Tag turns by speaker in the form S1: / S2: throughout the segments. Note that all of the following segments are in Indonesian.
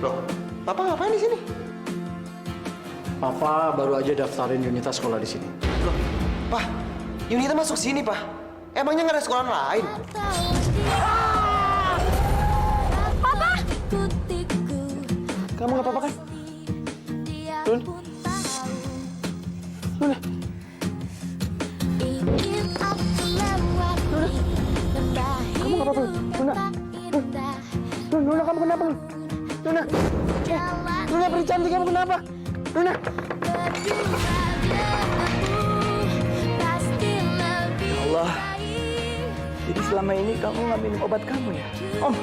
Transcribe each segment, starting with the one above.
S1: Loh, Papa ngapain di sini?
S2: Papa baru aja daftarin Yunita sekolah di sini.
S1: Loh, Pak, Yunita masuk sini, Pak. Emangnya nggak ada sekolah lain?
S3: Papa!
S1: Kamu nggak apa-apa kan? Lun? Luna? Kamu nggak apa-apa, Luna? Luna, kamu kenapa, Luna? Luna? Luna, beri cantik, kamu kenapa? Luna?
S4: Allah, jadi selama ini kamu nggak minum obat kamu ya?
S1: Om,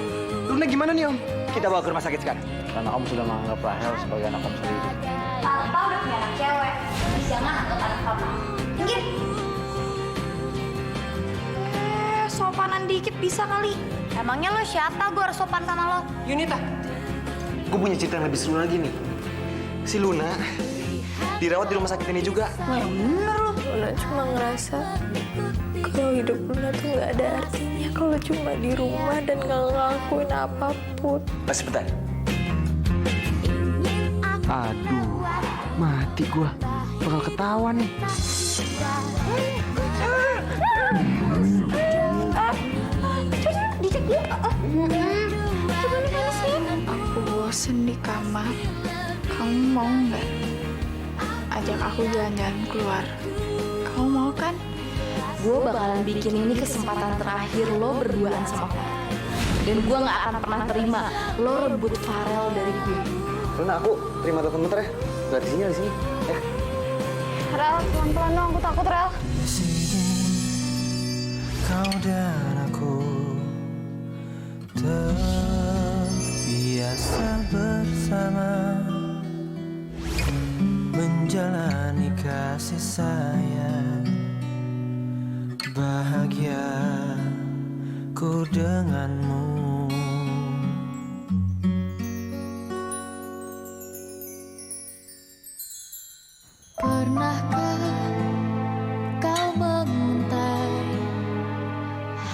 S1: Luna gimana nih, Om?
S4: Kita bawa ke rumah sakit sekarang.
S2: Karena Om sudah menganggap Rahel sebagai anak Om sendiri.
S3: Papa udah punya anak cewek. Bisa nggak anggap anak papa? Minggir. Sopanan dikit bisa kali. Emangnya lo siapa? Gue harus sopan sama lo.
S1: Yunita, gue punya cerita yang lebih seru lagi nih. Si Luna dirawat di rumah sakit ini juga.
S3: Yang bener lo.
S5: Luna cuma ngerasa kalau hidup Luna tuh nggak ada artinya kalau cuma di rumah dan nggak ngelakuin apapun.
S1: Sebentar. Aduh, mati gua. Bakal ketahuan nih.
S3: Dicek dia. Coba nih mana sih?
S5: Aku bosen di kamar. Kamu mau nggak ajak aku jalan-jalan keluar? Kamu mau kan?
S6: Gue bakalan bikin ini kesempatan terakhir lo berduaan sama gue. Dan gue gak akan pernah terima lo rebut Farel dari gue.
S1: Luna, aku terima telepon bentar ya. Nggak di sini, di sini. Ya.
S3: Rel, pelan-pelan dong. Aku takut, Rel.
S7: Kau dan aku terbiasa bersama menjalani kasih sayang bahagia ku denganmu.
S5: Pernahkah kau menguntai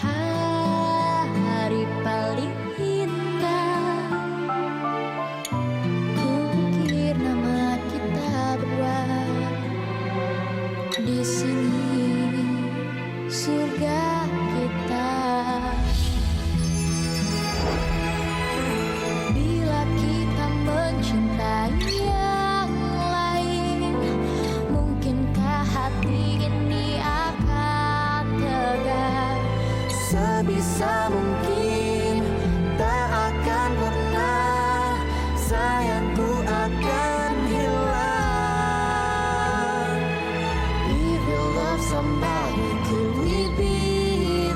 S5: hari paling indah? Kukir nama kita berdua di sini surga kita. Bila kita mencintai yang lain, mungkinkah hati ini akan tegar?
S7: Sebisa mungkin tak akan pernah sayangku akan hilang. If you love somebody, could we be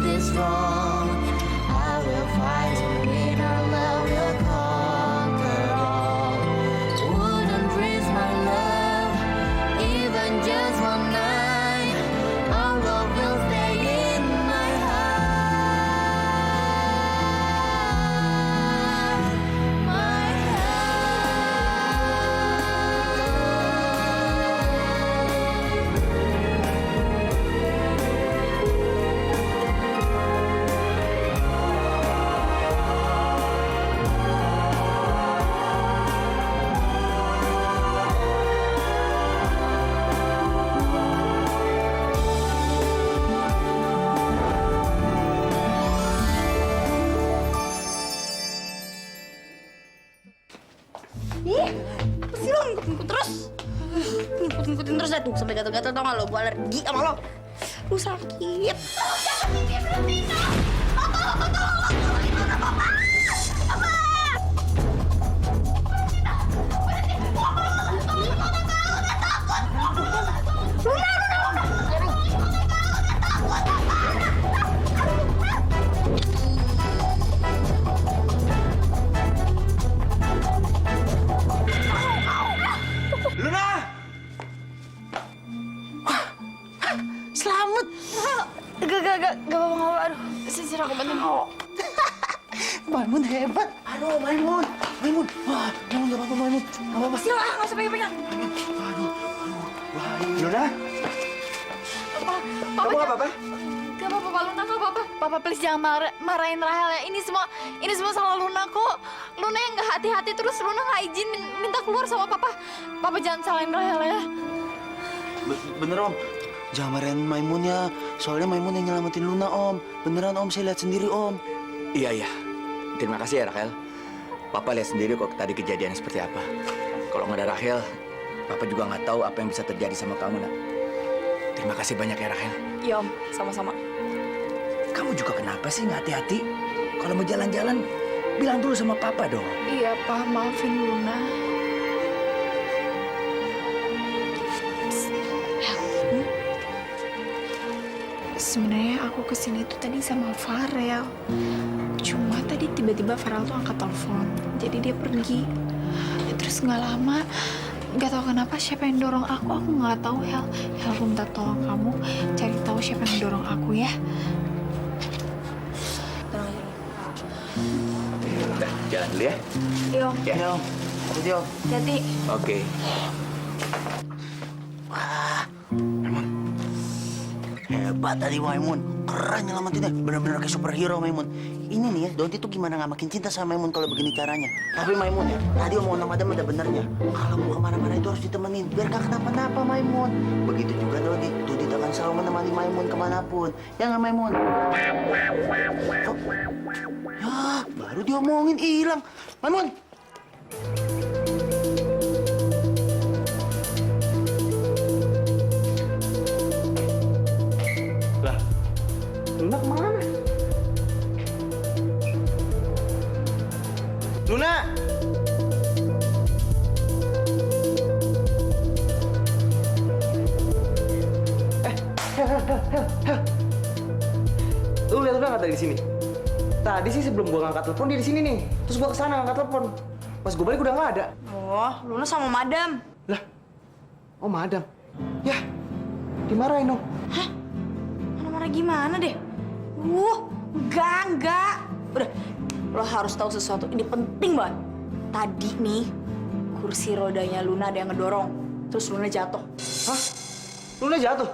S7: this wrong? I will fight to win, our love will conquer all. Wouldn't risk my love, even just one night. Our love will stay in my heart, my
S3: Apa sih lo ngikut terus? Ngikut-ngikutin terus tuh sampai gatal-gatal tau gak lo? Gue alergi sama lo. Lu sakit.
S1: Luna! Selamat!
S3: Gak apa-apa. Aduh, sini aku bantuin.
S1: Maimun hebat. Aduh, Maimun. Maimun. Wah, Maimun gak apa-apa, Maimun. Gak apa-apa.
S3: Sini lah, gak usah pegang-pegang.
S1: Luna?
S3: Papa,
S1: Kamu gak apa-apa?
S3: Gak apa-apa,
S5: Luna nggak apa-apa. Papa please jangan marahin Rahel ya. Ini semua salah Luna kok. Luna yang nggak hati-hati terus Luna nggak izin minta keluar sama Papa. Papa jangan salahin Rahel ya.
S1: Bener Om. Jangan marahin Maimun ya. Soalnya Maimun yang nyelamatin Luna Om. Beneran Om, saya lihat sendiri Om.
S4: Iya. Terima kasih ya, Rahel. Papa lihat sendiri kok tadi kejadiannya seperti apa. Kalau nggak ada Rahel, Papa juga nggak tahu apa yang bisa terjadi sama kamu, nak. Terima kasih banyak ya, Rahel.
S3: Iya Om, sama-sama.
S4: Kamu juga kenapa sih nggak hati-hati? Kalau mau jalan-jalan, bilang dulu sama Papa dong.
S5: Iya Pak, maafin Luna. Sebenarnya aku kesini tuh tadi sama Farel. Cuma tadi tiba-tiba Farel tuh angkat telepon. Jadi dia pergi. Terus nggak lama, nggak tahu kenapa siapa yang dorong aku nggak tahu. Hel aku minta tolong kamu cari tahu siapa yang dorong aku ya.
S4: Udah, jalan dulu ya.
S3: Iya Om.
S4: Ya, Om.
S1: Hati Om.
S3: Hati.
S4: Oke.
S1: Maimun. Hebat tadi Maimun. Keren nyelamatinnya. Bener-bener kayak superhero Maimun. Ini nih ya, Donti tuh gimana nggak makin cinta sama Maimun kalau begini caranya. Tapi Maimun ya, tadi omongan Madam ada benernya. Kalau mau kemana-mana itu harus ditemenin, biar gak kenapa-napa Maimun. Begitu juga Donti. Donti akan selalu menemani Maimun kemanapun. Ya nggak Maimun? Oh. Ya, baru diomongin hilang. Maimun! Lah, Luna kemana? Luna! Lu lihat Luna nggak tadi di sini? Tadi sih sebelum gua ngangkat telepon dia di sini nih. Terus gua kesana ngangkat telepon. Pas gua balik udah nggak ada.
S3: Oh, Luna sama Madam.
S1: Lah, oh Madam. Ya, dimarahin dong.
S3: Hah? Marah-marah gimana deh? Enggak. Udah, lo harus tahu sesuatu. Ini penting banget. Tadi nih, kursi rodanya Luna ada yang ngedorong. Terus Luna jatuh.
S1: Hah? Luna jatuh?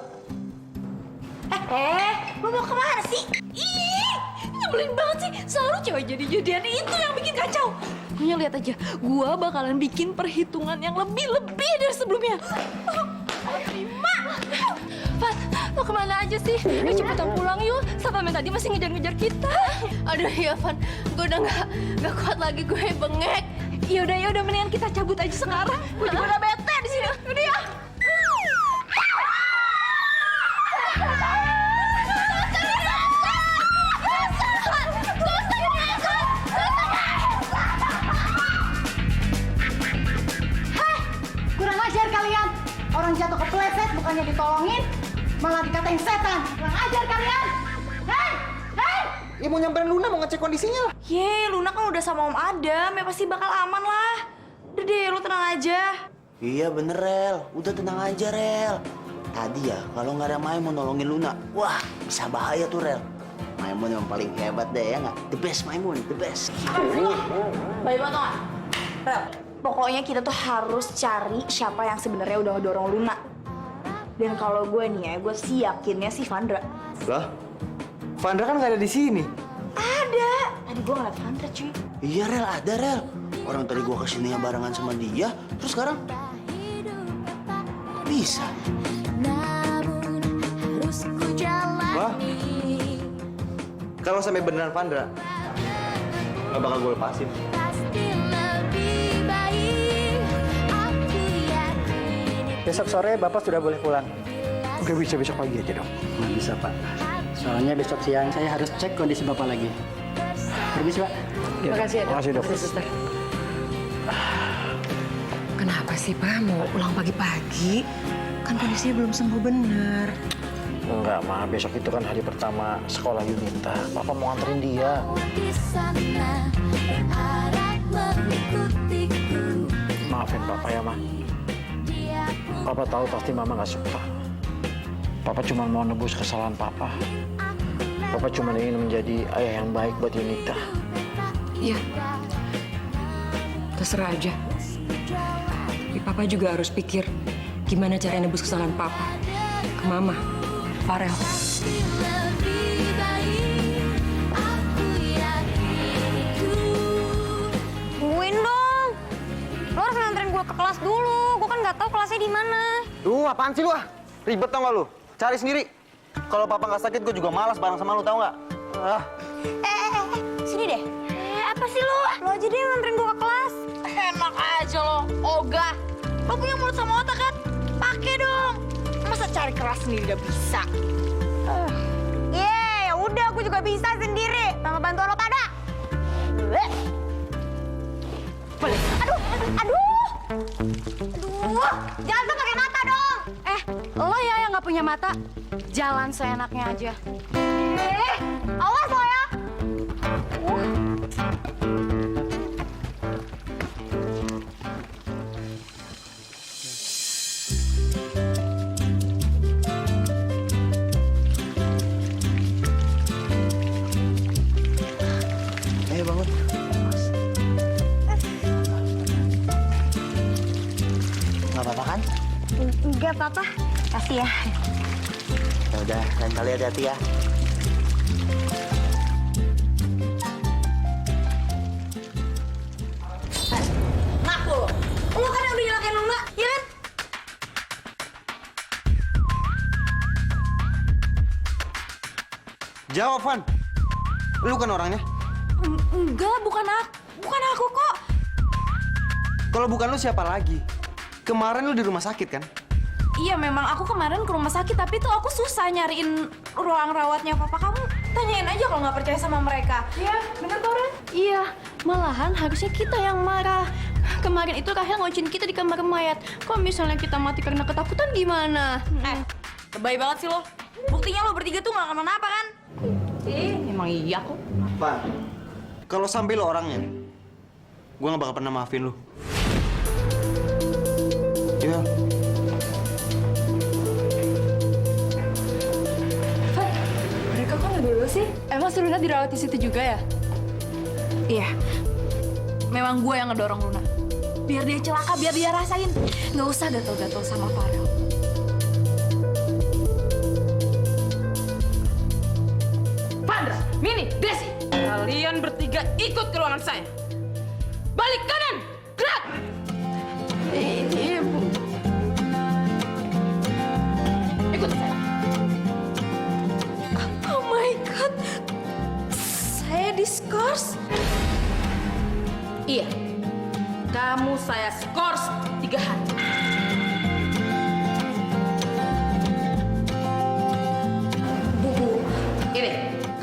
S3: Lo mau kemana sih? Ih, nyebelin banget sih. Selalu cewek jadi-jadian itu yang bikin kacau.
S6: Punya lihat aja, gua bakalan bikin perhitungan yang lebih dari sebelumnya.
S3: Terima.
S6: Fat, lo kemana aja sih? Ayo cepetan pulang yuk. Satpam tadi masih ngejar-ngejar kita. Aduh ya Van, gue udah nggak kuat lagi, gue bengek. Yaudah, mendingan kita cabut aja sekarang. Gue juga udah bete di sini. Udah ya.
S8: Kurang ajar kalian. Orang jatuh kepleset bukannya ditolongin, malah dikatain setan. Kurang ajar kalian. Hei!
S1: Ya mau nyamperin Luna, mau ngecek kondisinya lah.
S3: Ye, Luna kan udah sama Om Adam. Ya pasti bakal aman lah. Udah deh, lo tenang aja.
S1: Iya bener Rel, udah tenang aja Rel. Tadi ya kalau nggak ada Maimun nolongin Luna, wah bisa bahaya tuh Rel. Maimun yang paling hebat deh ya nggak? The best Maimun, the best.
S3: Baik banget, tau nggak? Rel, pokoknya kita tuh harus cari siapa yang sebenarnya udah ngedorong Luna. Dan kalau gue nih ya, gue sih yakinnya si Vandra.
S1: Lah, Vandra kan nggak ada di sini.
S3: Ada. Tadi gue ngeliat Vandra, cuy.
S1: Iya Rel, ada Rel. Orang tadi gua kesini barengan sama dia, terus sekarang bisa. Wah, kalau sampai beneran Vandra, nggak bakal gue lepasin.
S2: Besok sore Bapak sudah boleh pulang. Oke, bisa besok pagi aja dong. Nggak bisa, Pak. Soalnya besok siang saya harus cek kondisi Bapak lagi. Permisi, Pak.
S6: Terima kasih ya, Dok.
S2: Makasih, Dok.
S6: Suster.
S9: Kenapa sih, Pak? Mau pulang pagi-pagi? Kan kondisinya belum sembuh bener.
S2: Enggak, Ma. Besok itu kan hari pertama sekolah Yunita. Papa mau anterin dia. Maafin Papa ya, Ma. Papa tahu pasti Mama nggak suka. Papa cuma mau nebus kesalahan Papa. Papa cuma ingin menjadi ayah yang baik buat Yunita.
S9: Iya. Terserah aja. Tapi Papa juga harus pikir gimana cara nebus kesalahan Papa ke Mama, Farel.
S10: kelas dulu. Gue kan nggak tahu kelasnya di mana.
S11: Duh, apaan sih lu ah? Ribet tau gak lu? Cari sendiri. Kalau papa nggak sakit, gue juga malas bareng sama lu, tau nggak? Ah.
S10: Sini deh. Apa sih lo? Lo aja deh yang nganterin gue ke kelas.
S3: Enak aja lo, ogah. Lo punya mulut sama otak kan? Pakai dong. Masa cari kelas sendiri gak bisa?
S10: Ya udah, gue juga bisa sendiri. Tanpa bantuan lo pada. Aduh. Jangan tuh pakai mata dong.
S6: Lo ya yang nggak punya mata, jalan seenaknya aja.
S10: Awas lo ya.
S1: Ayo bangun. Nggak apa-apa kan?
S10: Enggak apa-apa. Kasih ya.
S1: Ya udah, lain kali hati-hati ya.
S3: Ngaku lo. Lo kan yang udah nyelakain Luna, ya kan?
S11: Jawab, Van. Lu kan orangnya.
S3: Enggak, bukan aku kok.
S11: Kalau bukan lu siapa lagi? Kemarin lu di rumah sakit kan?
S3: Iya, memang aku kemarin ke rumah sakit, tapi tuh aku susah nyariin ruang rawatnya papa kamu. Tanyain aja kalau nggak percaya sama mereka. Iya, bener kok, Ren?
S6: Iya, malahan harusnya kita yang marah. Kemarin itu Rahel ngocin kita di kamar mayat. Kalau misalnya kita mati karena ketakutan gimana?
S3: Lebay banget sih lo. Buktinya lo bertiga tuh nggak kenapa-napa kan? Emang iya kok.
S11: Van, kalau sampai lu orangnya, gue nggak bakal pernah maafin lu. Iya.
S6: Mereka kok nggak dulu sih? Emang si Luna dirawat di situ juga ya?
S3: Iya. Memang gue yang ngedorong Luna. Biar dia celaka, biar dia rasain. Nggak usah gatel-gatel sama Farel.
S12: Vandra, Mini, Desi, kalian bertiga ikut ke ruangan saya. Balik kanan, gerak!
S6: Iya, Bu.
S12: Ikut saya.
S3: Oh my God. Saya diskors.
S12: Iya, kamu saya skors 3 hari. Ini,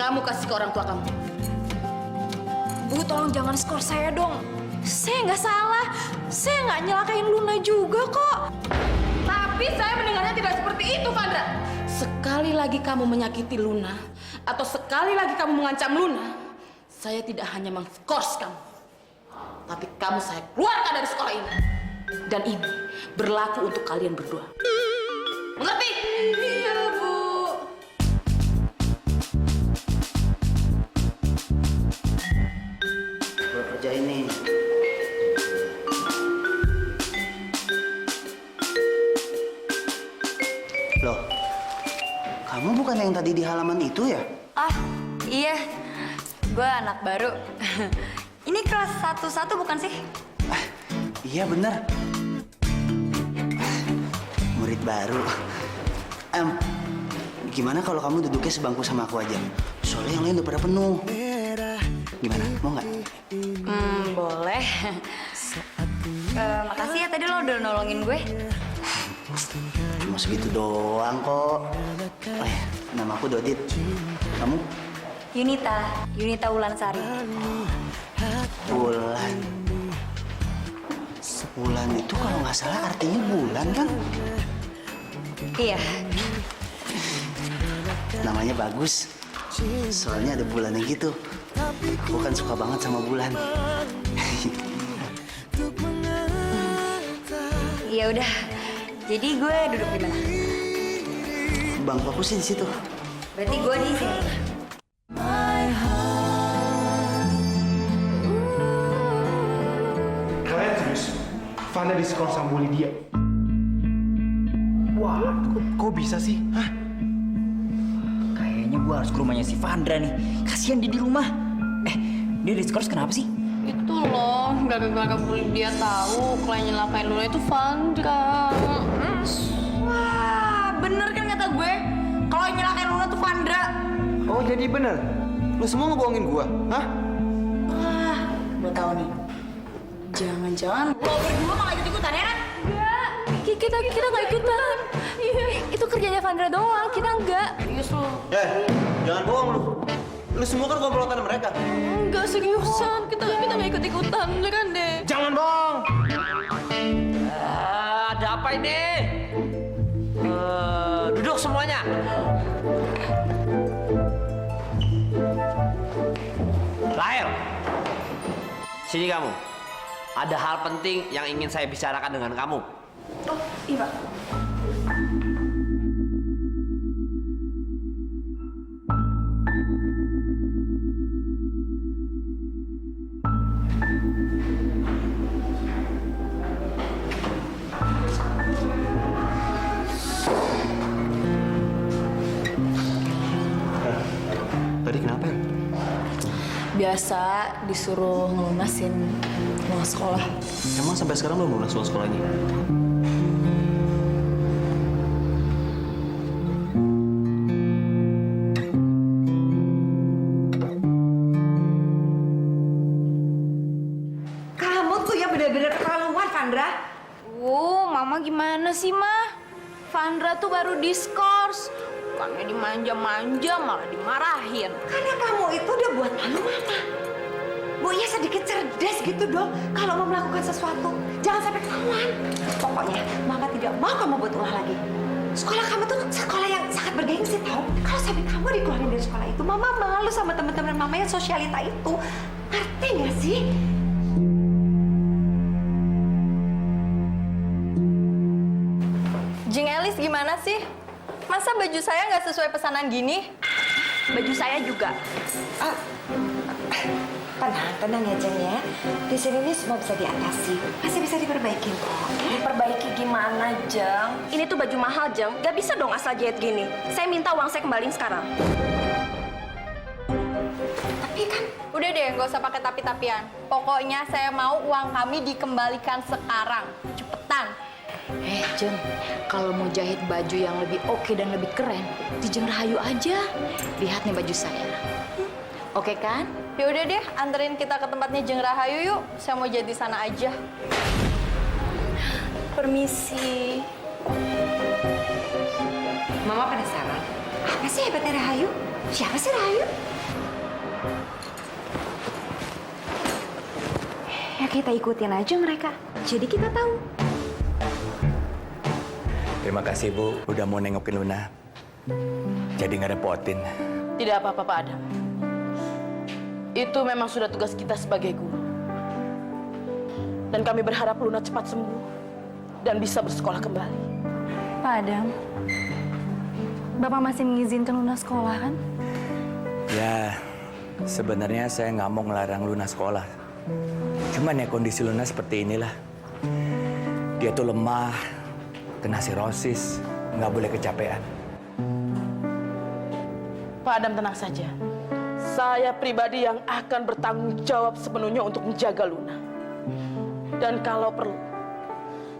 S12: kamu kasih ke orang tua kamu.
S3: Bu, tolong jangan skor saya dong. Saya nggak salah. Saya nggak nyelakain Luna juga kok.
S12: Tapi saya mendengarnya tidak seperti itu, Vandra. Sekali lagi kamu menyakiti Luna, atau sekali lagi kamu mengancam Luna, saya tidak hanya mengskors kamu, tapi kamu saya keluarkan dari sekolah ini. Dan ini berlaku untuk kalian berdua. Mengerti? Iya, Bu.
S1: Gue kerja ini. Loh, kamu bukan yang tadi di halaman itu ya?
S10: Ah, iya. Gue anak baru. Ini kelas 1-1 bukan sih?
S1: Iya bener. Murid baru. Gimana kalau kamu duduknya sebangku sama aku aja? Soalnya yang lain udah pada penuh. Gimana? Mau nggak?
S10: Boleh. Makasih ya tadi lo udah nolongin gue.
S1: Cuma segitu doang kok. Oh ya, nama aku Dodit. Kamu?
S10: Yunita Wulansari.
S1: Bulan. Bulan itu kalau nggak salah artinya bulan kan?
S10: Iya.
S1: Namanya bagus. Soalnya ada bulannya gitu. Aku kan suka banget sama bulan.
S10: Ya udah. Jadi gue duduk di mana?
S1: Bangku aku sih di situ.
S10: Berarti gue di sini.
S13: Kalian serius? Fana diskors sama bully dia. Wah, kok bisa sih? Hah?
S4: Kayaknya gue harus ke rumahnya si Vandra nih. Kasihan dia di rumah. Dia diskors kenapa sih?
S6: Itu loh, gara-gara Bu Lydia tahu kalau yang nyelakain Luna itu Vandra.
S10: Wah, bener kan kata gue? Kalau yang nyelakain Luna tuh Vandra.
S11: Oh, jadi bener? Lu semua ngebohongin gua, hah?
S3: Wah, gue tahu nih. Jangan-jangan lo berdua malah ikut-ikutan ya kan?
S6: Enggak, kita nggak ikutan. Itu kerjanya Vandra doang, kita enggak. Serius lo?
S11: Jangan bohong lu. Lu semua kan komplotan mereka.
S6: Enggak seriusan, kita nggak ikut-ikutan, beneran deh.
S13: Jangan bohong.
S14: Ada apa ini? Duduk semuanya. Rahel, sini kamu. Ada hal penting yang ingin saya bicarakan dengan kamu.
S3: Oh, iya Pak.
S11: Tadi kenapa ya?
S3: Biasa disuruh ngelunasin uang sekolah.
S11: Emang sampai sekarang belum lunas uang sekolahnya?
S10: Kamu tuh ya bener-bener keterlaluan, Vandra.
S3: Mama gimana sih, Ma? Vandra tuh baru diskors. Bukannya dimanja-manja, malah dimarahin.
S10: Karena kamu itu udah buat malu Mama. Bu ya sedikit cerdas gitu dong kalau mau melakukan sesuatu. Jangan sampai ketahuan. Pokoknya Mama tidak mau kamu buat ulah lagi. Sekolah kamu tuh sekolah yang sangat bergengsi tau. Kalau sampai kamu dikeluarin dari sekolah itu, Mama malu sama teman-teman Mama yang sosialita itu. Ngerti nggak sih?
S6: Jeng Elis gimana sih? Masa baju saya nggak sesuai pesanan gini?
S3: Baju saya juga.
S10: Tenang ya Jeng ya. Di sini ini semua bisa diatasi. Masih bisa diperbaiki kok.
S3: Diperbaiki gimana, Jeng? Ini tuh baju mahal, Jeng. Gak bisa dong asal jahit gini. Saya minta uang saya kembaliin sekarang.
S10: Tapi kan
S6: Udah deh, nggak usah pakai tapi-tapian. Pokoknya saya mau uang kami dikembalikan sekarang. Cepetan.
S3: Jeng, kalau mau jahit baju yang lebih oke dan lebih keren, di Jeng Rahayu aja. Lihat nih baju saya. Oke kan?
S6: Ya udah deh, anterin kita ke tempatnya Jeng Rahayu yuk. Saya mau jadi sana aja. Permisi.
S10: Mama penasaran. Apa sih hebatnya Rahayu? Siapa sih Rahayu? Ya kita ikutin aja mereka. Jadi kita tahu.
S4: Terima kasih, Bu. Udah mau nengokin Luna. Jadi nggak repotin.
S12: Tidak apa-apa, Pak Adam. Itu memang sudah tugas kita sebagai guru. Dan kami berharap Luna cepat sembuh dan bisa bersekolah kembali.
S3: Pak Adam, Bapak masih mengizinkan Luna sekolah kan?
S4: Ya, sebenarnya saya nggak mau ngelarang Luna sekolah. Cuman ya kondisi Luna seperti inilah. Dia tuh lemah, kena sirosis, nggak boleh kecapean.
S12: Pak Adam tenang saja. Saya pribadi yang akan bertanggung jawab sepenuhnya untuk menjaga Luna. Dan kalau perlu,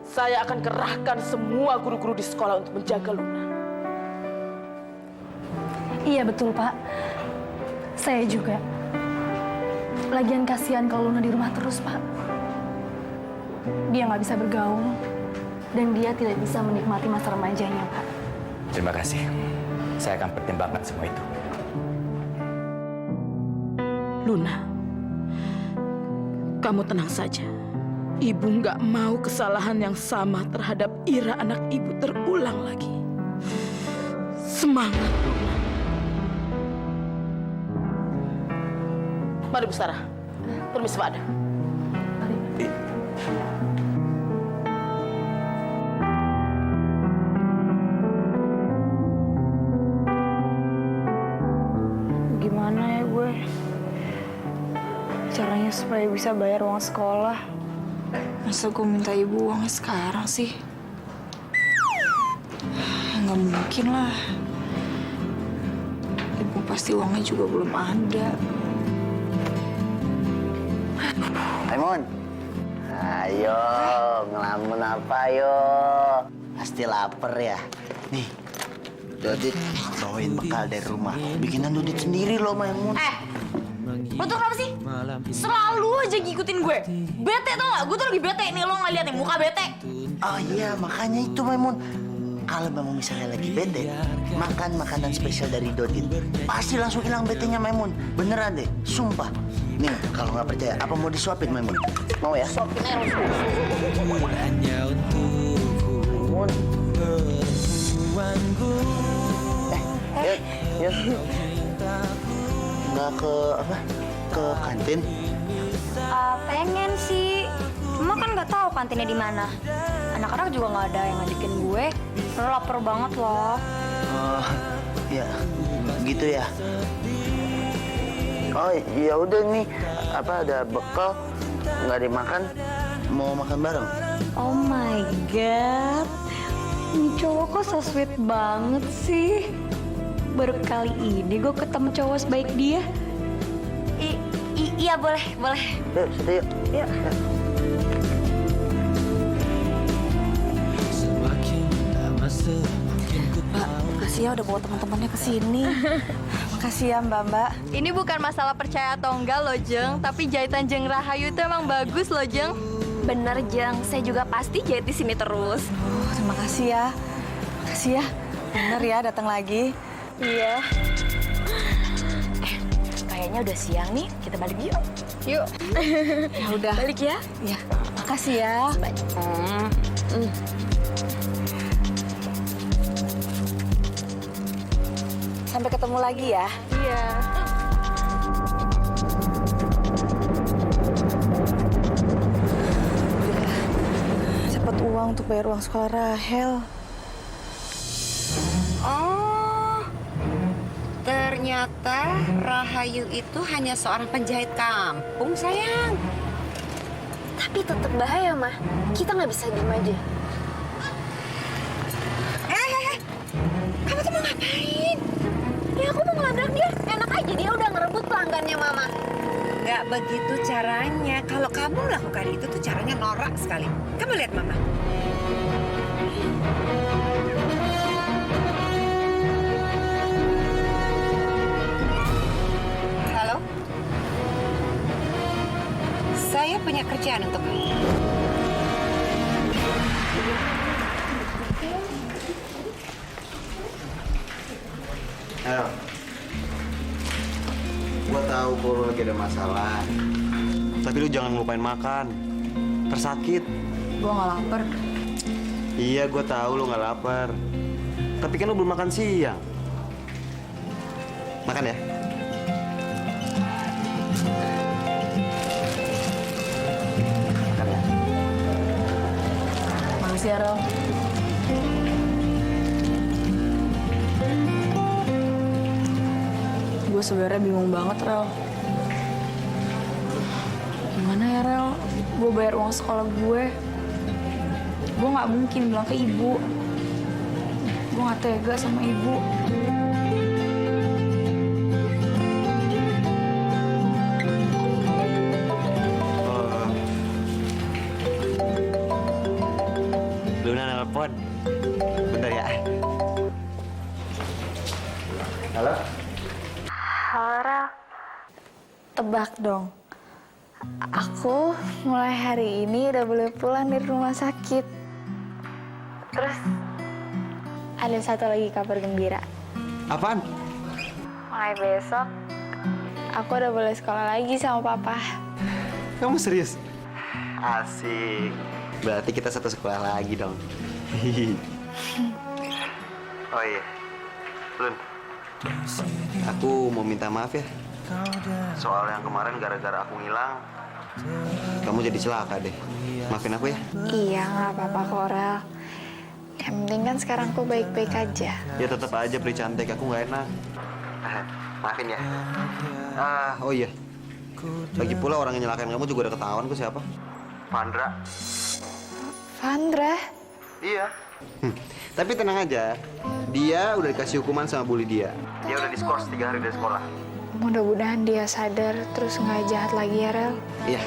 S12: saya akan kerahkan semua guru-guru di sekolah untuk menjaga Luna.
S3: Iya betul Pak. Saya juga. Lagian kasihan kalau Luna di rumah terus Pak. Dia nggak bisa bergaul dan dia tidak bisa menikmati masa remajanya Pak.
S4: Terima kasih. Saya akan pertimbangkan semua itu.
S12: Luna, kamu tenang saja. Ibu nggak mau kesalahan yang sama terhadap Ira anak ibu terulang lagi. Semangat, Luna. Mari Bu Sarah. Permisi Pak Adam.
S3: Gimana ya gue? Caranya supaya bisa bayar uang sekolah. Masa gue minta ibu uangnya sekarang sih? Nggak mungkin lah. Ibu pasti uangnya juga belum ada.
S1: Maimon. Ayo, ngelamun apa yo? Pasti lapar ya. Nih, Dodit bawain bekal dari rumah. Bikinan Dodit sendiri loh, Maimun.
S12: Lo tuh kenapa sih? Selalu aja ngikutin gue. Bete tau gak? Gue tuh lagi bete nih, lo nggak liat nih muka bete.
S1: Oh iya, makanya itu Maimun. Kalau memang misalnya lagi bete, makan makanan spesial dari Dodit. Pasti langsung hilang betenya Maimun. Beneran deh, sumpah. Nih, kalau nggak percaya, apa mau disuapin Maimun? Mau ya?
S12: Suapin aja lo.
S1: Maimun. Yuk. Nggak ke apa? Ke kantin?
S3: Pengen sih. Cuma kan nggak tahu kantinnya di mana. Anak-anak juga nggak ada yang ngajakin gue. Lo lapar banget loh.
S1: Oh, ya, gitu ya. Oh, ya udah nih, apa ada bekal nggak dimakan, mau makan bareng?
S3: Oh my god, ini cowok kok so sweet banget sih. Baru kali ini gue ketemu cowok sebaik dia. Iya boleh.
S1: Yuk, situ yuk.
S3: Yuk.
S5: Mbak, makasih ya udah bawa teman-temannya ke sini. Makasih ya Mbak.
S6: Ini bukan masalah percaya atau enggak loh, Jeng. Tapi jahitan Jeng Rahayu itu emang bagus loh, Jeng.
S3: Bener Jeng, saya juga pasti jahit di sini terus.
S5: Terima kasih ya. Makasih ya. Bener ya datang lagi.
S3: Iya. Kayaknya udah siang nih, kita balik yuk.
S6: Yuk.
S5: Ya udah.
S3: Balik ya.
S5: Ya, makasih ya. Sampai ketemu lagi ya.
S6: Iya.
S5: Dapat uang untuk bayar uang sekolah Rahel.
S10: Oh, ternyata Rahayu itu hanya seorang penjahit kampung, sayang.
S3: Tapi tetap bahaya, Mah. Kita nggak bisa diem aja.
S10: Kamu tuh mau ngapain?
S3: Ya aku mau ngelabrak dia. Enak aja, dia udah ngerebut pelanggannya Mama.
S10: Gak begitu caranya. Kalau kamu melakukan itu tuh caranya norak sekali. Kamu lihat Mama. Halo? Saya punya kerjaan untuk kamu.
S11: Ayo. Gua tahu kalau lu lagi ada masalah. Tapi lu jangan ngelupain makan. Tersakit.
S5: Gua nggak lapar.
S11: Iya, gua tahu lu nggak lapar. Tapi kan lu belum makan siang. Makan ya. Makan ya.
S5: Makasih ya, Rel. Gue sebenarnya bingung banget, Rel. Gimana ya, Rel? Gue bayar uang sekolah gue. Gue nggak mungkin bilang ke ibu. Gue nggak tega sama ibu.
S11: Luna nelpon. Bentar ya. Halo?
S3: Halo, tebak dong. Aku mulai hari ini udah boleh pulang dari rumah sakit. Terus ada satu lagi kabar gembira.
S11: Apaan?
S3: Mulai besok aku udah boleh sekolah lagi sama papa.
S11: Kamu serius? Asik. Berarti kita satu sekolah lagi dong. Oh iya. Lun. Aku mau minta maaf ya. Soal yang kemarin gara-gara aku ngilang, kamu jadi celaka deh. Maafin aku ya.
S3: Iya, nggak apa-apa kok, Rel. Yang penting kan sekarang aku baik-baik aja.
S11: Ya tetap aja Pri cantik, aku nggak enak. Maafin ya. Oh iya. Lagi pula orang yang nyelakain kamu juga udah ketahuan kok siapa? Vandra.
S3: Vandra?
S11: Iya. Tapi tenang aja, dia udah dikasih hukuman sama bully dia. Dia udah diskors 3 hari dari sekolah.
S5: Mudah-mudahan dia sadar terus nggak jahat lagi ya, Rel.
S11: Iya.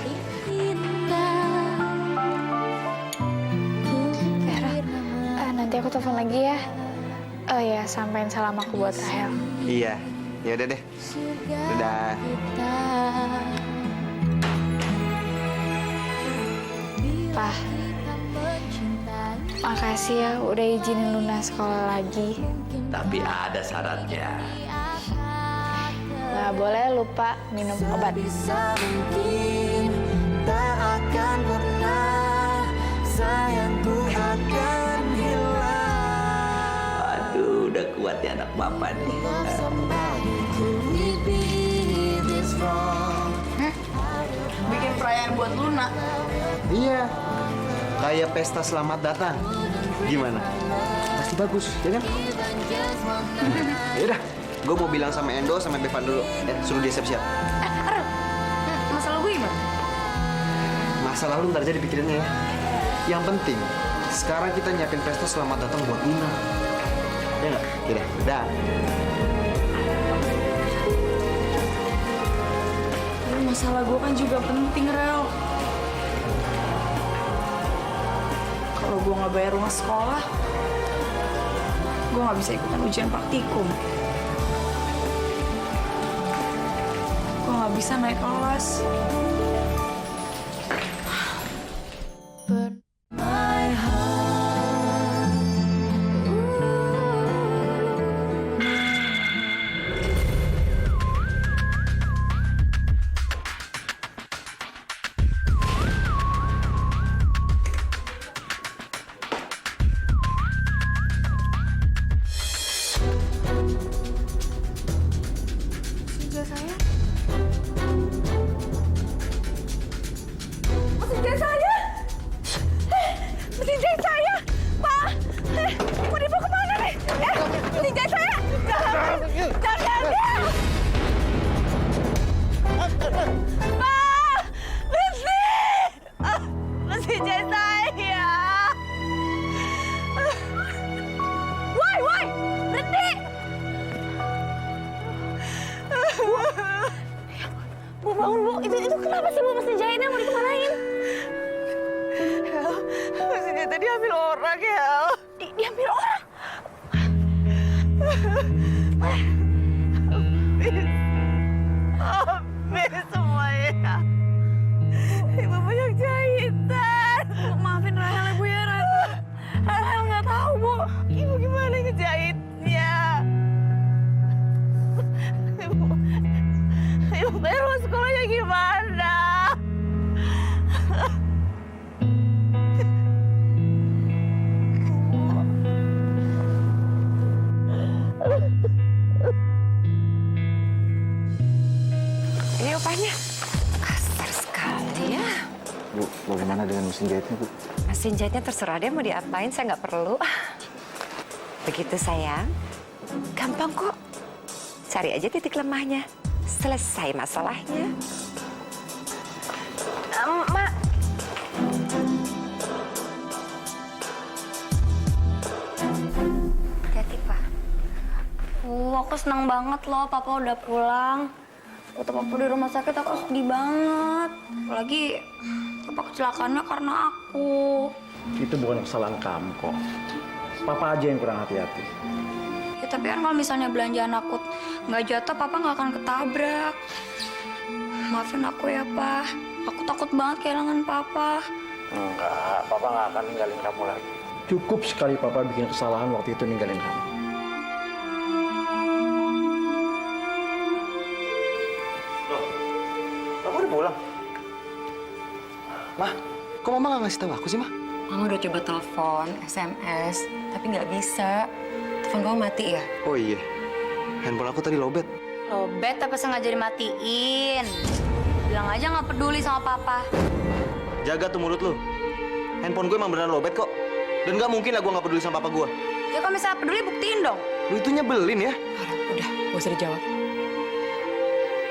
S5: Rel, nanti aku telepon lagi ya. Oh ya, sampein salam aku buat Rahel.
S11: Iya. Ya udah deh. Dadah.
S5: Pak, makasih ya udah izinin Luna sekolah lagi.
S14: Tapi ada syaratnya.
S5: Nggak boleh lupa minum obat.
S7: Tak akan pernah sayangku akan hilang.
S14: Aduh, udah kuat ya anak papa nih.
S12: Bikin perayaan buat Luna.
S11: Iya. Kayak pesta selamat datang. Gimana? Pasti bagus, ya kan? Ya udah, gue mau bilang sama Endo sama Bevan dulu. Suruh dia siap-siap.
S12: Masalah gue gimana?
S11: Masa lalu ntar aja dipikirinnya ya. Yang penting, sekarang kita nyiapin pesta selamat datang buat Luna. Ya nggak? Yaudah, udah.
S5: Masalah gue kan juga penting, Rel. Kalau gue nggak bayar rumah sekolah, gue nggak bisa ikutan ujian praktikum. Gue nggak bisa naik kelas.
S9: Ini upahnya kasar sekali ya.
S2: Bu, bagaimana dengan mesin jahitnya, Bu?
S9: Mesin jahitnya terserah dia mau diapain, saya nggak perlu. Begitu sayang, gampang kok. Cari aja titik lemahnya, selesai masalahnya. Mak.
S3: Hati-hati, Pak. Aku senang banget loh Papa udah pulang. Waktu Papa di rumah sakit aku sedih banget. Apalagi Papa kecelakaannya karena aku.
S2: Itu bukan kesalahan kamu kok. Papa aja yang kurang hati-hati.
S3: Ya tapi kan kalau misalnya belanjaan aku nggak jatuh, Papa nggak akan ketabrak. Maafin aku ya, Pak. Aku takut banget kehilangan Papa.
S2: Enggak, Papa nggak akan ninggalin kamu lagi. Cukup sekali Papa bikin kesalahan waktu itu ninggalin kamu.
S11: Loh, Papa udah pulang? Mah, kok Mama nggak ngasih tahu aku sih, Mah?
S9: Mama udah coba telepon, SMS, tapi nggak bisa. Telepon kamu mati ya?
S11: Oh iya, handphone aku tadi lowbat.
S3: Lobet tapi sengaja dimatiin. Bilang aja nggak peduli sama Papa.
S11: Jaga tuh mulut lu. Handphone gue emang beneran lowbat kok. Dan nggak mungkin lah gue nggak peduli sama papa gue.
S3: Ya kalau misalnya peduli buktiin dong.
S11: Lu itu nyebelin ya.
S9: Udah, gak usah dijawab.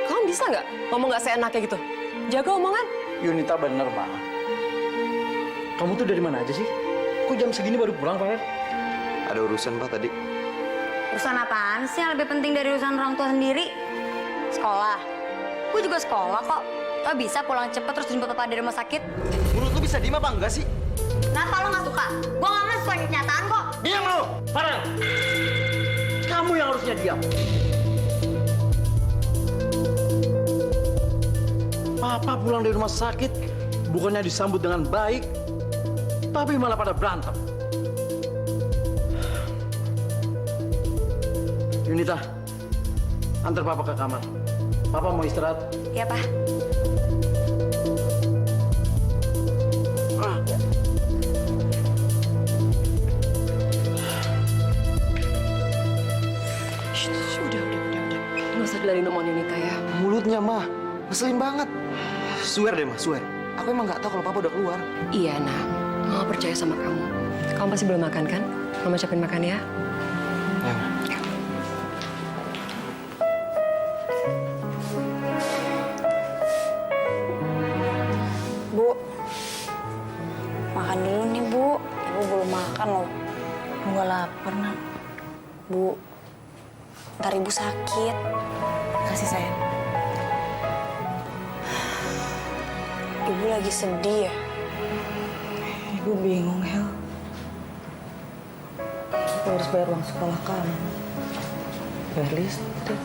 S9: Kamu bisa nggak ngomong nggak seenaknya gitu? Jaga omongan.
S2: Yunita bener, Ma. Kamu tuh dari mana aja sih? Kok jam segini baru pulang, Pak?
S11: Ada urusan, Pak, tadi.
S3: Urusan apaan sih yang lebih penting dari urusan orang tua sendiri? Sekolah. Gue juga sekolah kok. Lo bisa pulang cepet terus jemput papa dari rumah sakit.
S11: Menurut lu bisa diem apa enggak sih?
S3: Kenapa lo nggak suka? Gue nggak sesuai kenyataan kok.
S2: Diam lu, Farel. Kamu yang harusnya diam. Papa pulang dari rumah sakit, bukannya disambut dengan baik, tapi malah pada berantem. Yunita, antar Papa ke kamar. Papa mau istirahat.
S3: Iya, Pak.
S6: Udah. Nggak usah bilangin omongan Yunita ya.
S11: Mulutnya, mah. Ngeselin banget. Swear deh, mah. Swear. Aku emang nggak tahu kalau papa udah keluar.
S6: Iya, Nak. Mama percaya sama kamu. Kamu pasti belum makan kan? Mama siapin makan ya.
S11: Ya, Ma.
S3: Bu, makan dulu nih, Bu. Ibu belum makan loh. Gue lapar, Nak. Bu, ntar Ibu sakit. Kasih sayang. Ibu lagi sedih ya? Ibu bingung, Hel. Ibu harus bayar uang sekolah kamu. Bayar listrik.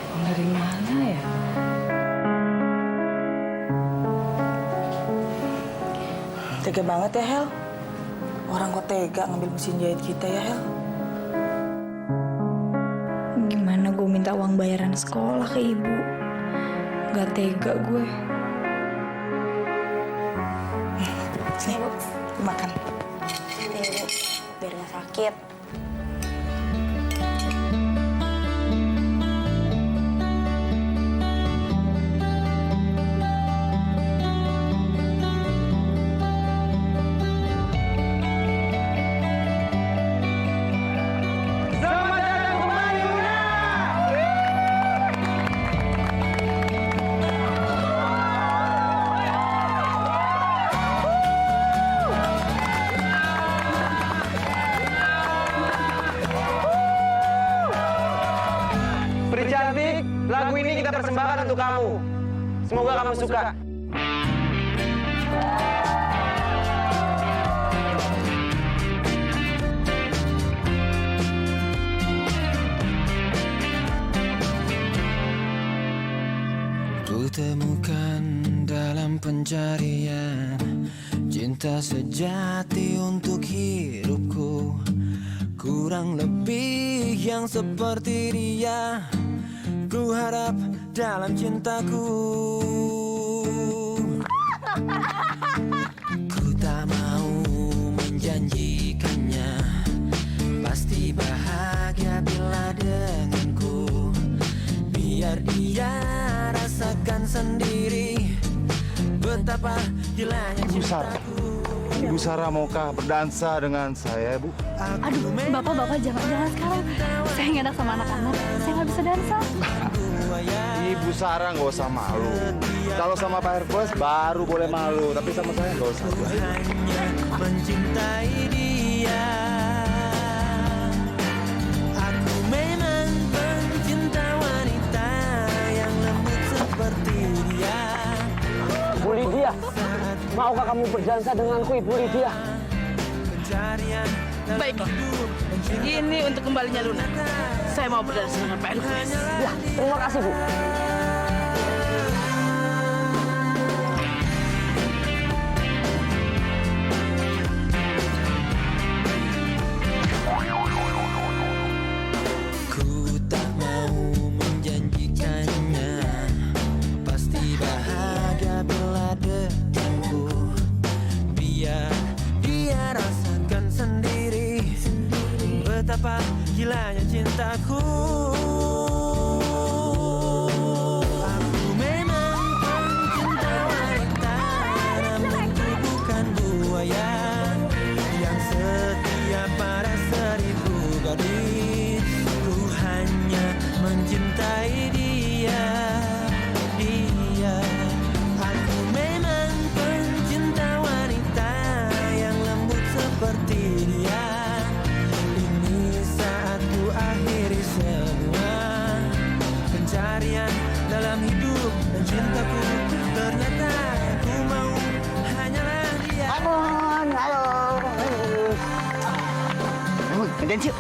S3: Uang dari mana ya? Tega banget ya, Hel. Orang kok tega ngambil mesin jahit kita ya, Hel. Gimana gue minta uang bayaran sekolah ke ibu? Gak tega gue. Sini, Bu. Makan. Sini, Bu. Biar gak sakit.
S11: Pri cantik, lagu ini kita persembahkan untuk kamu. Semoga kamu suka.
S15: Kutemukan dalam pencarian cinta sejati untuk hidupku. Kurang lebih yang seperti dia ku harap dalam cintaku. Ku tak mau menjanjikannya pasti bahagia bila denganku. Biar dia rasakan sendiri betapa gilanya cintaku.
S16: Ibu Sarah maukah berdansa dengan saya, Bu?
S3: Aduh, Bapak jangan sekarang. Saya nggak enak sama anak-anak. Saya nggak bisa dansa.
S16: Ibu Sarah nggak usah malu. Kalau sama Pak Hercules baru boleh malu, tapi sama saya nggak usah.
S15: Mencintai dia. Aku memang pencinta wanita yang lembut seperti dia.
S2: Bu Lydia, maukah kamu berdansa denganku, Ibu Lydia?
S12: Baik, ini untuk kembalinya Luna. Saya mau berdansa dengan Pak Hercules.
S2: Ya, terima kasih, Bu.
S15: Ku tak mau menjanjikannya pasti bahagia bila denganku. Biar dia rasakan sendiri betapa gilanya cintaku. Aku memang pencinta wanita, namun ku bukan buaya yang setia pada 1000 gadis. Ku hanya mencintai dia. Aku memang pencinta wanita yang lembut seperti dia. Ini saat ku akhiri
S1: ngedance yuk.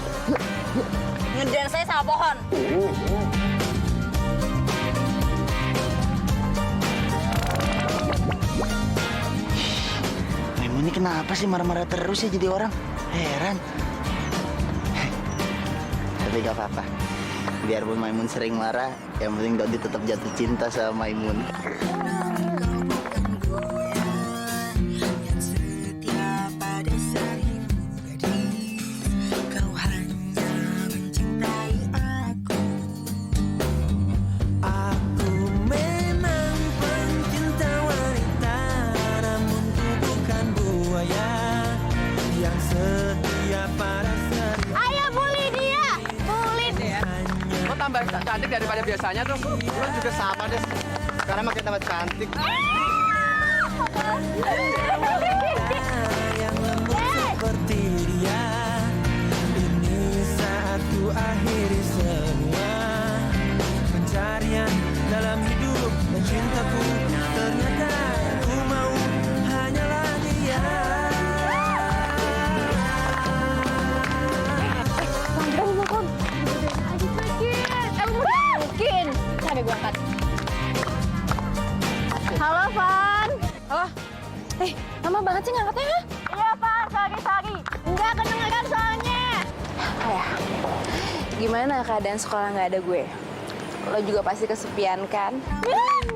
S6: Ngedance saya sama pohon.
S1: Maimun ini kenapa sih marah-marah terus ya jadi orang? Heran. Tapi gak apa-apa. Biarpun Maimun sering marah, yang penting Dodi tetap jatuh cinta sama Maimun.
S15: Aku memang pencinta wanita, namun ku bukan buaya yang setia pada seri.
S6: Ayo bully dia, bully dia.
S14: Lo tambah cantik daripada biasanya tuh.
S16: Lo juga sama deh. Sekarang makin tambah cantik.
S15: Yang lembut seperti dia. Ini saat ku akhiri semua pencarian dalam hidup dan cintaku. Ternyata ku mau hanyalah dia.
S6: Mungkin. Ada gue angkat. Halo, Van. Halo. Lama banget sih ngangkatnya, ha? Iya, Van. Sorry. Enggak kedengeran soalnya.
S5: Ayah, gimana keadaan sekolah nggak ada gue? Lo juga pasti kesepian kan?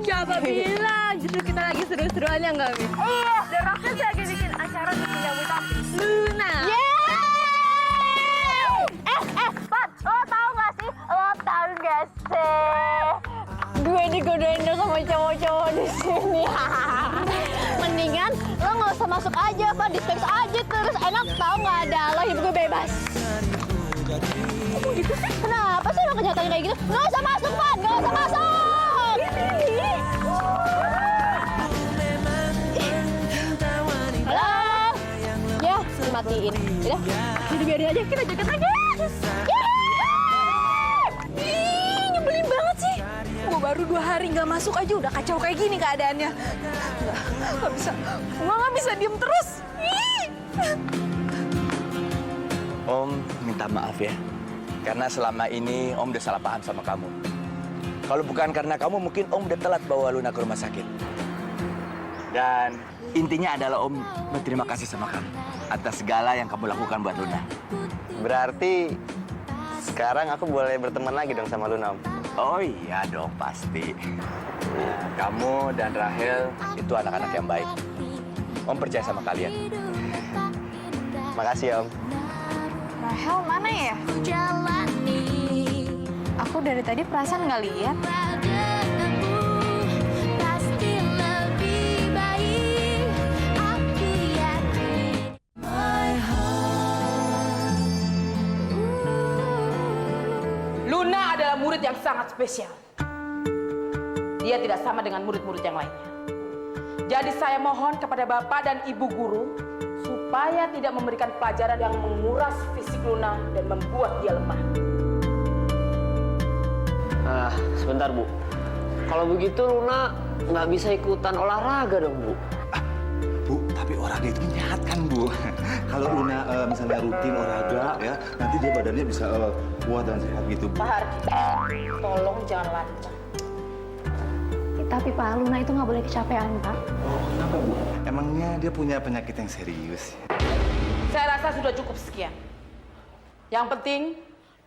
S6: Siapa bilang? Justru kita lagi seru-seruannya nggak, Mi? Iya. Dan Raffles lagi bikin acara untuk menyambut Luna. Van, lo tau nggak sih? Gue digodain sama cowok-cowok di sini. Mendingan lo nggak usah masuk aja, Van. Dispense aja terus. Enak tau nggak ada lo, hidup gue bebas. Gitu sih? Kenapa sih lo kenyataannya kayak gitu? Nggak usah masuk, Van. Nggak usah masuk. Halo. Ya, dimatiin. Udah, jadi biarin aja. Kita jaket aja.
S5: Ih, nyebelin banget sih. Gue baru 2 hari nggak masuk aja udah kacau kayak gini keadaannya. Nggak bisa. Gue nggak bisa diem terus. Ih.
S4: Om minta maaf ya. Karena selama ini Om udah salah paham sama kamu. Kalau bukan karena kamu, mungkin Om udah telat bawa Luna ke rumah sakit. Dan intinya adalah Om berterima kasih sama kamu atas segala yang kamu lakukan buat Luna.
S11: Berarti sekarang aku boleh berteman lagi dong sama Luna, Om?
S4: Oh iya dong, pasti. Kamu dan Rahel itu anak-anak yang baik. Om percaya sama kalian.
S11: Makasih ya, Om.
S5: Rahel mana ya? Aku dari tadi perasaan nggak lihat.
S12: Luna adalah murid yang sangat spesial. Dia tidak sama dengan murid-murid yang lainnya. Jadi saya mohon kepada Bapak dan Ibu Guru supaya tidak memberikan pelajaran yang menguras fisik Luna dan membuat dia lemah.
S14: Sebentar, Bu. Kalau begitu Luna nggak bisa ikutan olahraga dong, Bu.
S16: Bu, tapi olahraga itu menyehatkan, Bu. Kalau Luna misalnya rutin olahraga ya, nanti dia badannya bisa kuat dan sehat gitu, Bu.
S12: Pak Hardi, tolong jangan lancang.
S3: Tapi Pak, Luna itu nggak boleh kecapean, Pak.
S16: Oh, kenapa, Bu? Emangnya dia punya penyakit yang serius?
S12: Saya rasa sudah cukup sekian. Yang penting,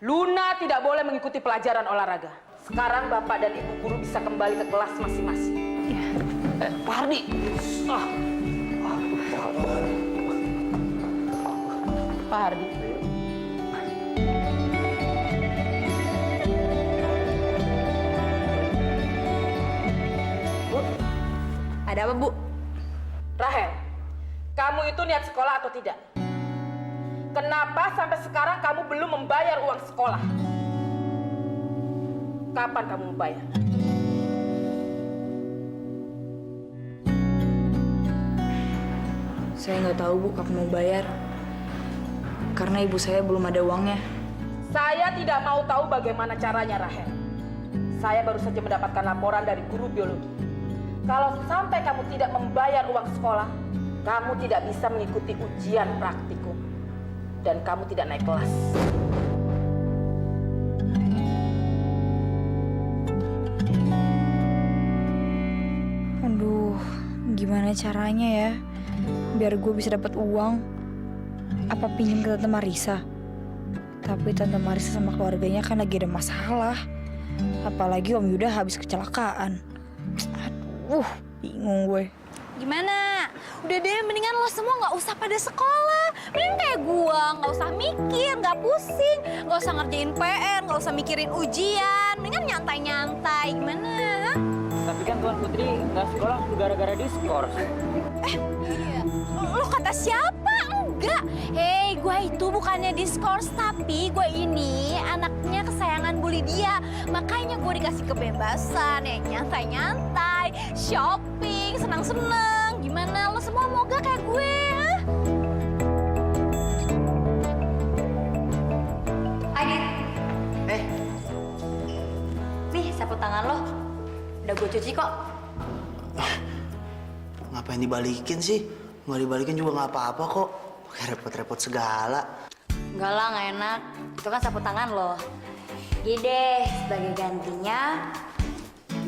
S12: Luna tidak boleh mengikuti pelajaran olahraga. Sekarang Bapak dan Ibu Guru bisa kembali ke kelas masing-masing.
S14: Pak Hardi.
S12: Pak Hardi. Bu,
S5: Ada apa, Bu?
S12: Rahel, kamu itu niat sekolah atau tidak? Kenapa sampai sekarang kamu belum membayar uang sekolah? Kapan kamu membayar?
S5: Saya nggak tahu, Bu, kapan mau bayar. Karena ibu saya belum ada uangnya.
S12: Saya tidak mau tahu bagaimana caranya, Rahel. Saya baru saja mendapatkan laporan dari guru biologi. Kalau sampai kamu tidak membayar uang sekolah, kamu tidak bisa mengikuti ujian praktikum. dan kamu tidak naik kelas.
S5: Aduh, gimana caranya ya biar gue bisa dapat uang? Apa pinjam ke Tante Marisa? Tapi Tante Marisa sama keluarganya kan lagi ada masalah. Apalagi Om Yuda habis kecelakaan. Aduh, bingung gue.
S3: Gimana? Udah deh, mendingan lo semua nggak usah pada sekolah. Mending kayak gua, nggak usah mikir, nggak pusing, nggak usah ngerjain PR, nggak usah mikirin ujian. Mendingan nyantai-nyantai. Gimana?
S2: Tapi kan Tuan Putri nggak sekolah gara-gara diskors.
S3: Iya. Lo kata siapa? Enggak. Hei, gue itu bukannya diskors, tapi gue ini anaknya kesayangan Bu Lydia. Makanya gue dikasih kebebasan, ya nyantai-nyantai, shopping, senang-senang. Gimana? Lo semua mau gak kayak gue?
S10: Adit. Nih, sapu tangan lo. Udah gue cuci kok.
S1: Ngapain dibalikin sih? Nggak dibalikin juga nggak apa-apa kok. Pakai repot-repot segala.
S10: Enggak lah, nggak enak. Itu kan sapu tangan lo. Jadi deh, sebagai gantinya,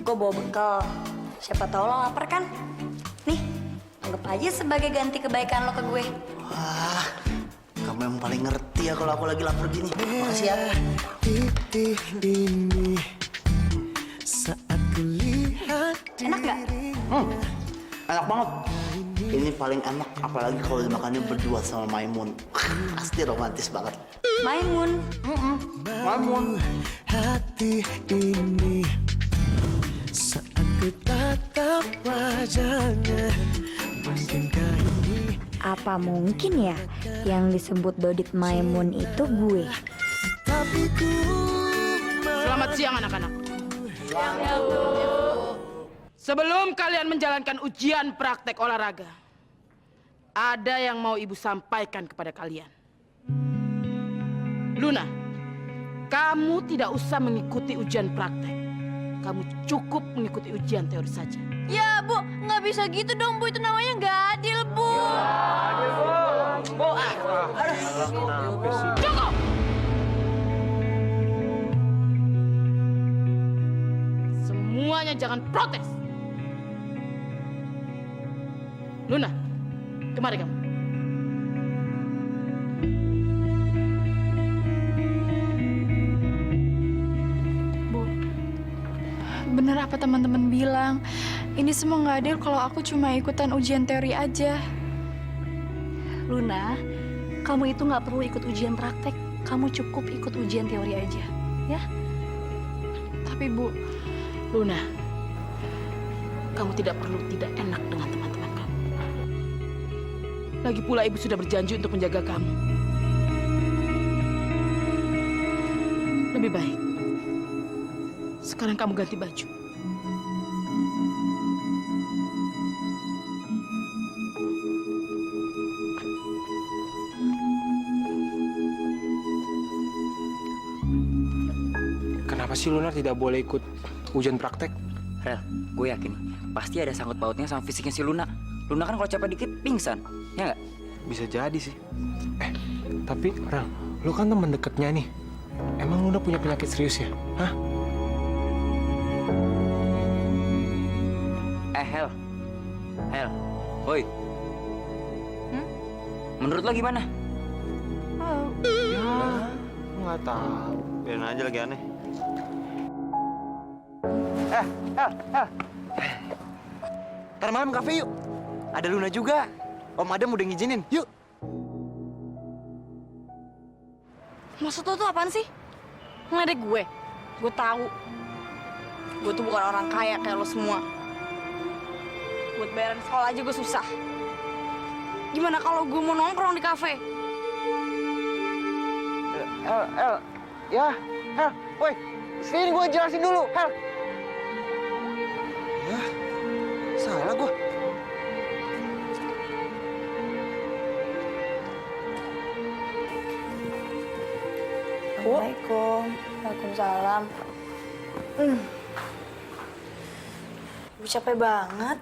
S10: gue bawa bekal. Siapa tahu lo lapar kan? Nih, anggap aja sebagai ganti kebaikan lo ke gue.
S1: Wah, kamu yang paling ngerti ya kalau aku lagi lapar gini. Makasih ya.
S10: Enak nggak?
S1: Enak banget. Ini paling enak, apalagi kalau dimakannya berdua sama Maimun. Pasti romantis banget.
S10: Maimun?
S1: Maimun.
S15: Hati ini saat ku tatap wajahnya, mungkinkah ini?
S5: Apa mungkin ya yang disebut Dodit Maimun itu gue?
S15: Tapi ku
S12: Selamat siang anak-anak. Sebelum kalian menjalankan ujian praktek olahraga, ada yang mau ibu sampaikan kepada kalian. Luna, kamu tidak usah mengikuti ujian praktek. Kamu cukup mengikuti ujian teori saja.
S3: Ya, Bu. Nggak bisa gitu dong, Bu. Itu namanya nggak adil, Bu.
S12: Cukup! Semuanya jangan protes. Luna, kemari kamu.
S5: Bu, bener apa teman-teman bilang? Ini semua nggak adil kalau aku cuma ikutan ujian teori aja.
S3: Luna, kamu itu nggak perlu ikut ujian praktek. Kamu cukup ikut ujian teori aja, ya?
S5: Tapi Bu,
S12: Luna, kamu tidak perlu tidak enak dengan teman-teman kamu. Lagi pula ibu sudah berjanji untuk menjaga kamu. Lebih baik sekarang kamu ganti baju.
S13: Kenapa sih Luna tidak boleh ikut ujian praktek?
S4: Rel, gue yakin pasti ada sangkut pautnya sama fisiknya si Luna. Luna kan kalau capek dikit pingsan, ya nggak?
S13: Bisa jadi sih. Tapi Rel, lu kan teman deketnya nih. Emang Luna punya penyakit serius ya? Hah?
S4: Hel, woi. Menurut lo gimana?
S13: Ya, nggak tahu.
S11: Biarin aja lagi aneh.
S14: Ntar malam kafe yuk. Ada Luna juga. Om Adam udah ngizinin. Yuk.
S5: maksud lo tuh apaan sih? Ngeledek gue? Gue tahu. Gue tuh bukan orang kaya kayak lo semua. Buat bayaran sekolah aja gue susah. Gimana kalau gue mau nongkrong di kafe?
S14: Ya, Hel. Woi, sini gue jelasin dulu, Hel. Ya, salah gue.
S5: Assalamualaikum. Waalaikumsalam. Gue capek banget.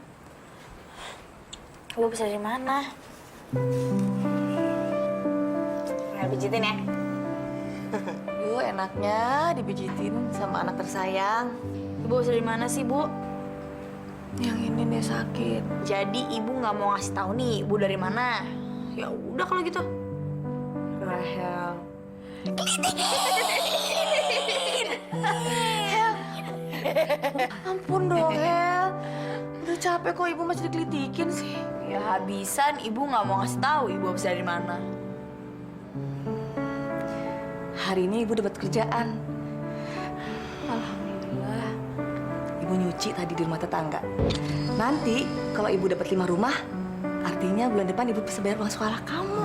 S5: Gue bisa dari mana? Nggak pijitin ya. Yuk, enaknya dipijitin sama anak tersayang. Ibu dari mana sih, Bu? Yang ini dia sakit. Jadi ibu nggak mau ngasih tahu nih ibu dari mana? Ya udah kalau gitu. Rahel. Hel. Ampun dong, Hel. Udah capek kok ibu masih dikelitikin sih. Ya habisan ibu nggak mau ngasih tahu ibu habis dari mana. Hari ini ibu dapat kerjaan. Alhamdulillah. Ibu nyuci tadi di rumah tetangga. Nanti kalau ibu dapat 5 rumah, artinya bulan depan ibu bisa bayar uang sekolah kamu.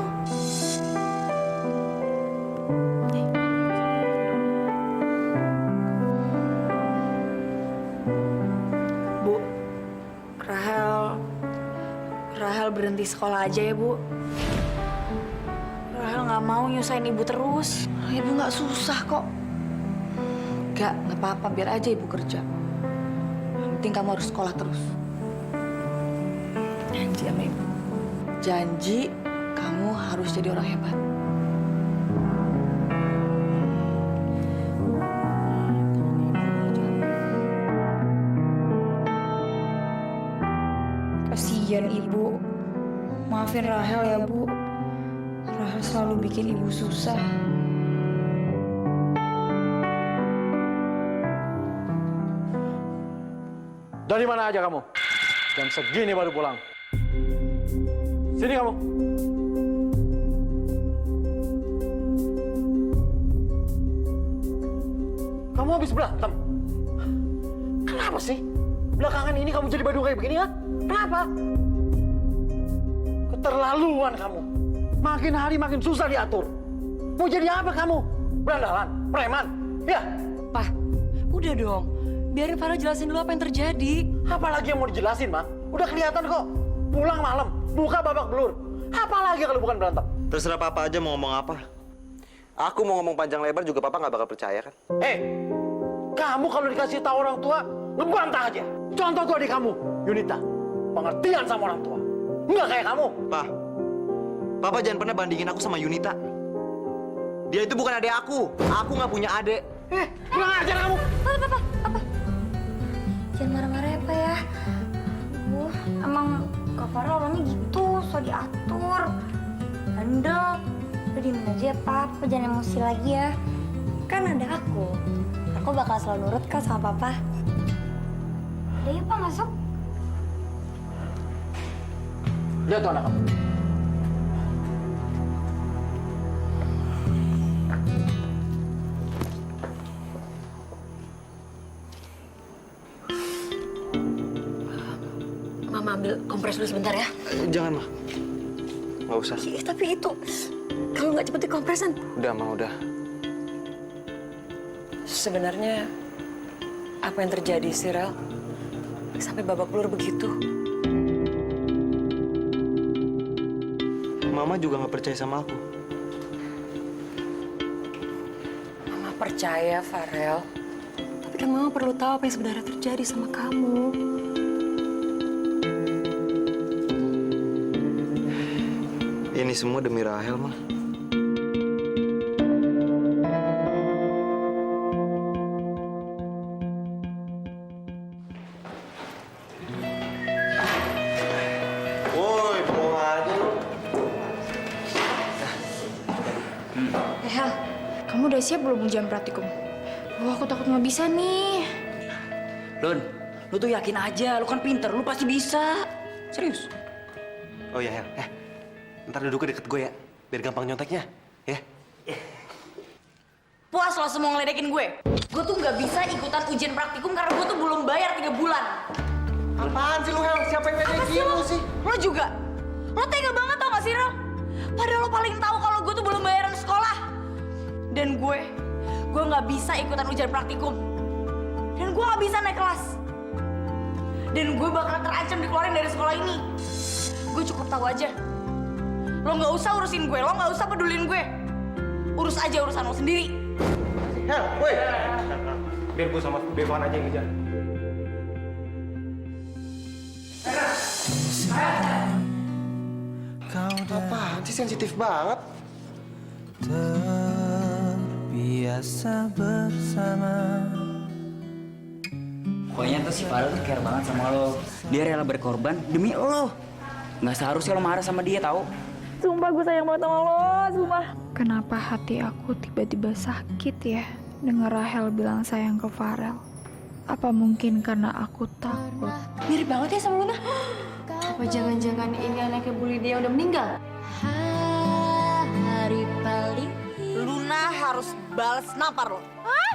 S5: Bu, Rahel berhenti sekolah aja ya, Bu. Rahel nggak mau nyusahin ibu terus. Ibu nggak susah kok. Nggak apa-apa, biar aja ibu kerja. Yang penting kamu harus sekolah terus. Janji sama ibu. Janji kamu harus jadi orang hebat. Kasihan ibu. Maafin Rahel ya, Bu. Rahel selalu bikin ibu susah.
S2: Dari mana aja kamu? Jam segini baru pulang. Sini kamu. Kamu habis berantem. Kenapa sih? Belakangan ini kamu jadi badung kayak begini ya? Kenapa? Keterlaluan kamu. Makin hari makin susah diatur. Mau jadi apa kamu? Berandalan? Preman? Ya?
S12: Pak, udah dong. Biarin Farah jelasin dulu apa yang terjadi.
S2: Apalagi yang mau dijelasin, Ma? Udah kelihatan kok. Pulang malam, buka babak belur. Apalagi kalau bukan berantem?
S11: Terserah papa aja mau ngomong apa. Aku mau ngomong panjang lebar juga papa nggak bakal percaya kan?
S2: Kamu kalau dikasih tahu orang tua, ngebantah aja. Contoh tuh adik kamu, Yunita. Pengertian sama orang tua. Nggak kayak kamu.
S11: Papa jangan pernah bandingin aku sama Yunita. Dia itu bukan adik aku. Aku nggak punya adik.
S2: Kurang ajar kamu.
S3: Apa? Jangan marah-marah ya, Pak ya. Emang Kak Farah orangnya gitu, so diatur. Bandel. Udah diem aja ya, Pak. Jangan emosi lagi ya. Kan ada aku. Aku bakal selalu nurut kak sama Papa. Udah yuk, Pak, masuk.
S2: Lihat tuh anak kamu.
S12: Mama ambil kompres dulu sebentar ya.
S11: Jangan, Ma. Nggak usah.
S12: Tapi itu, kalau nggak cepet dikompresan.
S11: Udah, Ma, udah.
S12: Sebenarnya, apa yang terjadi sih, Rel? Sampai babak belur begitu.
S11: Mama juga nggak percaya sama aku.
S12: Mama percaya, Farel. Tapi kan Mama perlu tahu apa yang sebenarnya terjadi sama kamu.
S11: Ini semua demi Rahel, Ma. Woi, bengong aja lu.
S5: Hel, kamu udah siap belum ujian praktikum? Wah, aku takut nggak bisa nih.
S14: Lun, lu tuh yakin aja, lu kan pinter, lu pasti bisa. Serius.
S11: Oh ya, Hel. Ntar duduknya deket gue ya, biar gampang nyonteknya. Ya.
S5: Puas lo semua ngeledekin gue? Gue tuh nggak bisa ikutan ujian praktikum karena gue tuh belum bayar 3 bulan.
S11: Apaan sih lu, Hel? Siapa yang ngeledekin lu sih?
S5: Lo juga? Lo tega banget tau gak sih, Rel? Padahal lo paling tahu kalau gue tuh belum bayaran sekolah. Dan gue nggak bisa ikutan ujian praktikum. Dan gue nggak bisa naik kelas. Dan gue bakal terancam dikeluarin dari sekolah ini. Gue cukup tahu aja. Lo nggak usah urusin gue, lo nggak usah pedulin gue. Urus aja urusan lo sendiri.
S13: Hel, woi. Biar gue sama Bevan aja yang ngejar.
S11: Apaan sih sensitif banget?
S15: terbiasa bersama.
S17: Pokoknya tuh si Farel tuh care banget sama lo. Dia rela berkorban demi lo. Nggak seharusnya lo marah sama dia, tahu?
S5: Sumpah gue sayang banget sama lo, sumpah. Kenapa hati aku tiba-tiba sakit ya dengar Rahel bilang sayang ke Farel? Apa mungkin karena aku takut?
S3: Mirip banget ya sama Luna. Apa jangan-jangan ini anaknya Bu Lydia udah meninggal?
S8: Hari paling Luna harus balas nampar lo. Hah?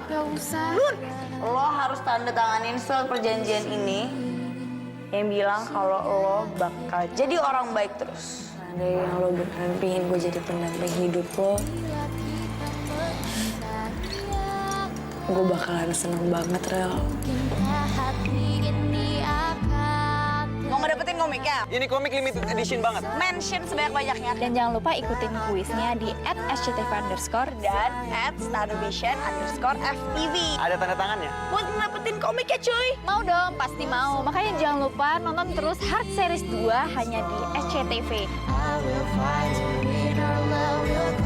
S5: Gak usah.
S8: Lun, lo harus tanda tanganin surat perjanjian ini yang bilang kalau lo bakal jadi orang baik terus.
S3: Ada yang lo beneran pengen gue jadi pendamping hidup lo. Gue bakalan seneng banget, Rel.
S8: Mau ngedapetin komiknya?
S14: Ini komik limited edition banget.
S8: Mention sebanyak-banyaknya.
S5: Dan jangan lupa ikutin kuisnya di @sctv_ dan @starvation_FTV.
S14: Ada tanda tangannya.
S8: Buat ngedapetin komiknya cuy.
S5: Mau dong, pasti mau. Makanya jangan lupa nonton terus Heart Series 2 hanya di SCTV.
S7: I will fight to win our love will